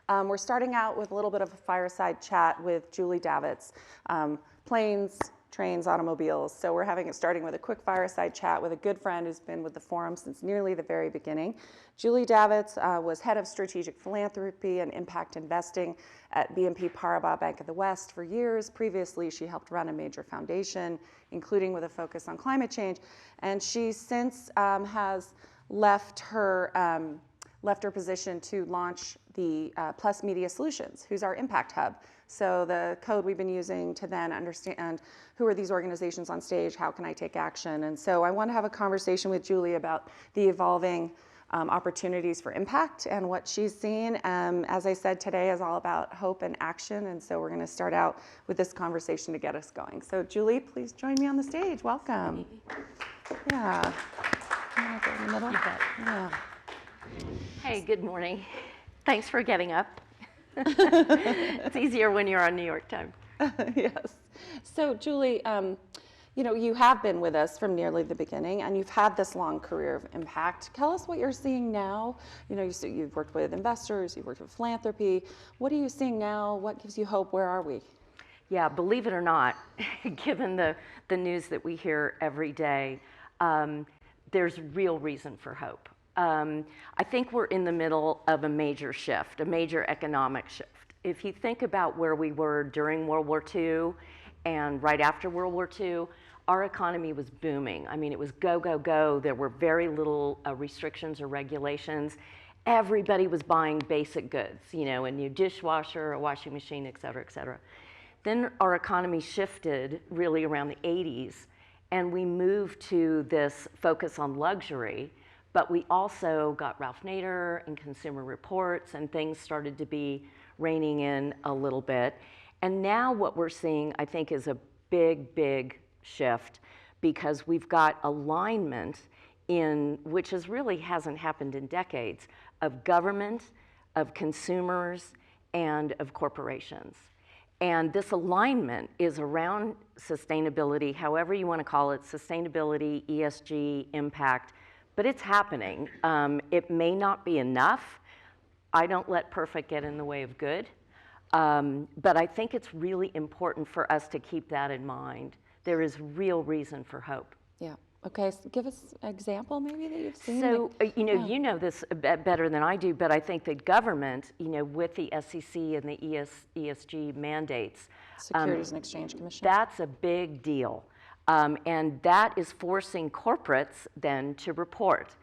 We're starting out with a little bit of a fireside chat with Julie Davitz, planes, trains, automobiles. So we're starting with a quick fireside chat with a good friend who's been with the forum since nearly the very beginning. Julie Davitz was head of strategic philanthropy and impact investing at BNP Paribas Bank of the West for years. Previously, she helped run a major foundation, including with a focus on climate change. And she since has left her position to launch the Plus Media Solutions, who's our impact hub. So the code we've been using to then understand who are these organizations on stage, how can I take action? And so I want to have a conversation with Julie about the evolving opportunities for impact and what she's seen. As I said, today is all about hope and action. And so we're going to start out with this conversation to get us going. So Julie, please join me on the stage. Welcome. Yeah. You want to go in the middle? You bet. Yeah. Hey, good morning. Thanks for getting up. It's easier when you're on New York time. Yes. So Julie, you have been with us from nearly the beginning, and you've had this long career of impact. Tell us what you're seeing now. You've worked with investors, you've worked with philanthropy. What are you seeing now? What gives you hope? Where are we? Yeah, believe it or not, given the news that we hear every day, there's real reason for hope. I think we're in the middle of a major shift, a major economic shift. If you think about where we were during World War II and right after World War II, our economy was booming. I mean, it was go, go, go. There were very little restrictions or regulations. Everybody was buying basic goods, a new dishwasher, a washing machine, et cetera, et cetera. Then our economy shifted really around the 80s, and we moved to this focus on luxury. But we also got Ralph Nader and Consumer Reports, and things started to be reining in a little bit. And now what we're seeing, I think, is a big, big shift, because we've got alignment which really hasn't happened in decades, of government, of consumers, and of corporations. And this alignment is around sustainability, however you want to call it, sustainability, ESG, impact. But it's happening. It may not be enough. I don't let perfect get in the way of good. But I think it's really important for us to keep that in mind. There is real reason for hope. Yeah. Okay. So give us an example maybe that you've seen. So, you know this better than I do, but I think that government, with the SEC and the ESG mandates. Securities and Exchange Commission. That's a big deal. And that is forcing corporates then to report.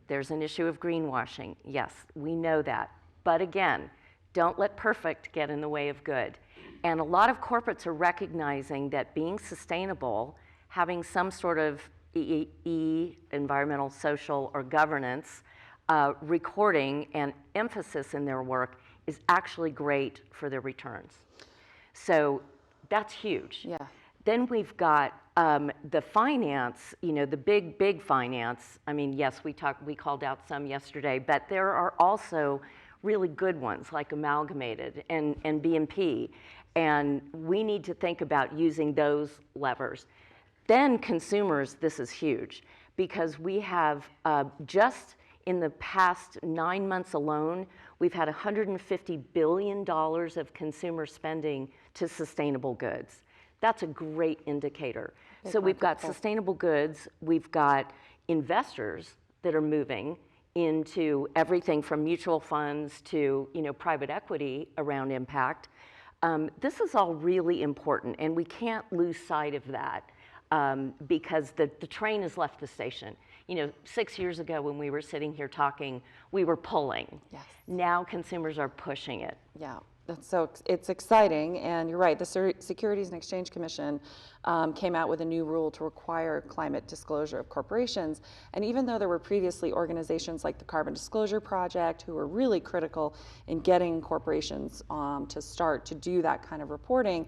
There's an issue of greenwashing. Yes, we know that. But again, don't let perfect get in the way of good. And a lot of corporates are recognizing that being sustainable, having some sort of environmental, social, or governance recording and emphasis in their work is actually great for their returns. So that's huge. Yeah. Then we've got the finance, the big finance. I mean, yes, we called out some yesterday, but there are also really good ones like Amalgamated and BNP, and we need to think about using those levers. Then consumers, this is huge, because we have just in the past 9 months alone, we've had $150 billion of consumer spending to sustainable goods. That's a great indicator. So we've got sustainable goods, we've got investors that are moving into everything from mutual funds to private equity around impact. This is all really important, and we can't lose sight of that because the train has left the station. 6 years ago when we were sitting here talking, we were pulling. Yes. Now consumers are pushing it. Yeah. So it's exciting, and you're right. The Securities and Exchange Commission came out with a new rule to require climate disclosure of corporations. And even though there were previously organizations like the Carbon Disclosure Project who were really critical in getting corporations to start to do that kind of reporting,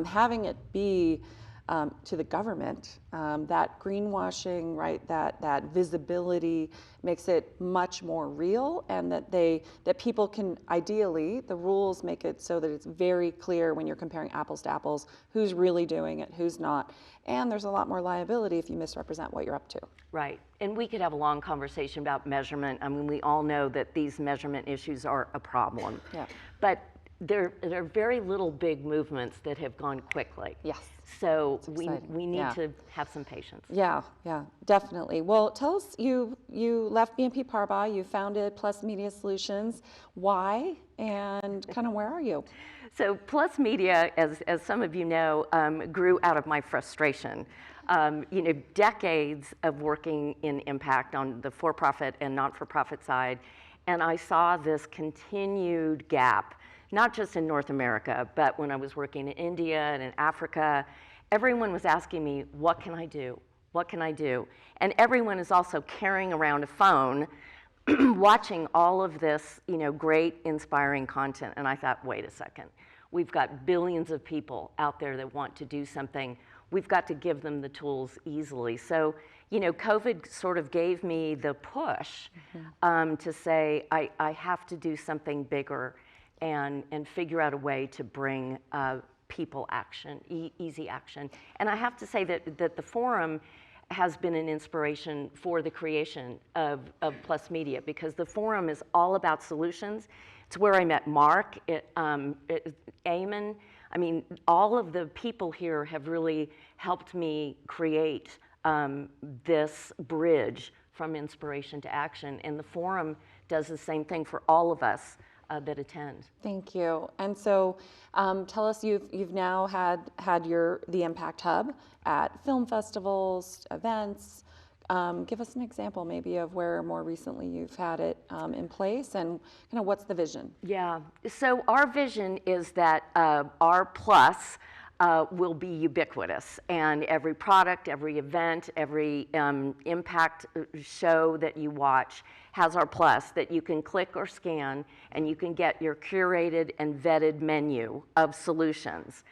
having it be to the government. That greenwashing, right, that visibility makes it much more real, and that people can, ideally, the rules make it so that it's very clear when you're comparing apples to apples, who's really doing it, who's not. And there's a lot more liability if you misrepresent what you're up to. Right. And we could have a long conversation about measurement. I mean, we all know that these measurement issues are a problem. Yeah. But there are very little big movements that have gone quickly. Yes. So we need Yeah. to have some patience. Yeah, definitely. Well, tell us, you left BNP Paribas, you founded Plus Media Solutions. Why, and kind of where are you? So Plus Media, as some of you know, grew out of my frustration. Decades of working in impact on the for-profit and not-for-profit side, and I saw this continued gap, not just in North America, but when I was working in India and in Africa, everyone was asking me, what can I do? What can I do? And everyone is also carrying around a phone, watching all of this, great, inspiring content. And I thought, wait a second, we've got billions of people out there that want to do something. We've got to give them the tools easily. So, COVID sort of gave me the push to say, I have to do something bigger and figure out a way to bring people action, easy action. And I have to say that the forum has been an inspiration for the creation of Plus Media, because the forum is all about solutions. It's where I met Mark, Eamon. I mean, all of the people here have really helped me create this bridge from inspiration to action. And the forum does the same thing for all of us that attend. Thank you. And so, tell us, you've now had the Impact Hub at film festivals, events. Give us an example maybe of where more recently you've had it in place, and kind of what's the vision? Yeah. So our vision is that our Plus will be ubiquitous, and every product, every event, every impact show that you watch has our Plus that you can click or scan, and you can get your curated and vetted menu of solutions.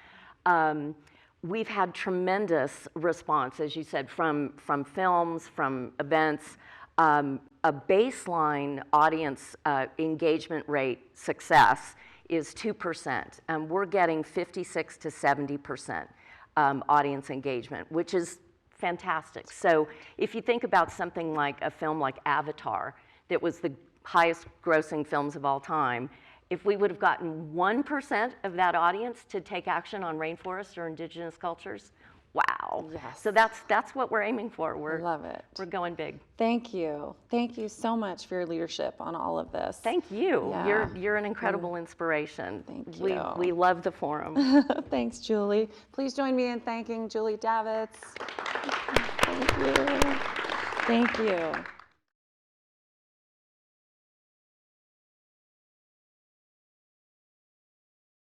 We've had tremendous response, as you said, from films, from events. A baseline audience engagement rate success is 2%, and we're getting 56 to 70% audience engagement, which is fantastic. So if you think about something like a film like Avatar, that was the highest grossing films of all time, if we would have gotten 1% of that audience to take action on rainforests or indigenous cultures, wow. Yes. So that's what we're aiming for. I love it. We're going big. Thank you. Thank you so much for your leadership on all of this. Thank you. Yeah. You're an incredible inspiration. Thank you. We love the forum. Thanks, Julie. Please join me in thanking Julie Davitz. Thank you. Thank you.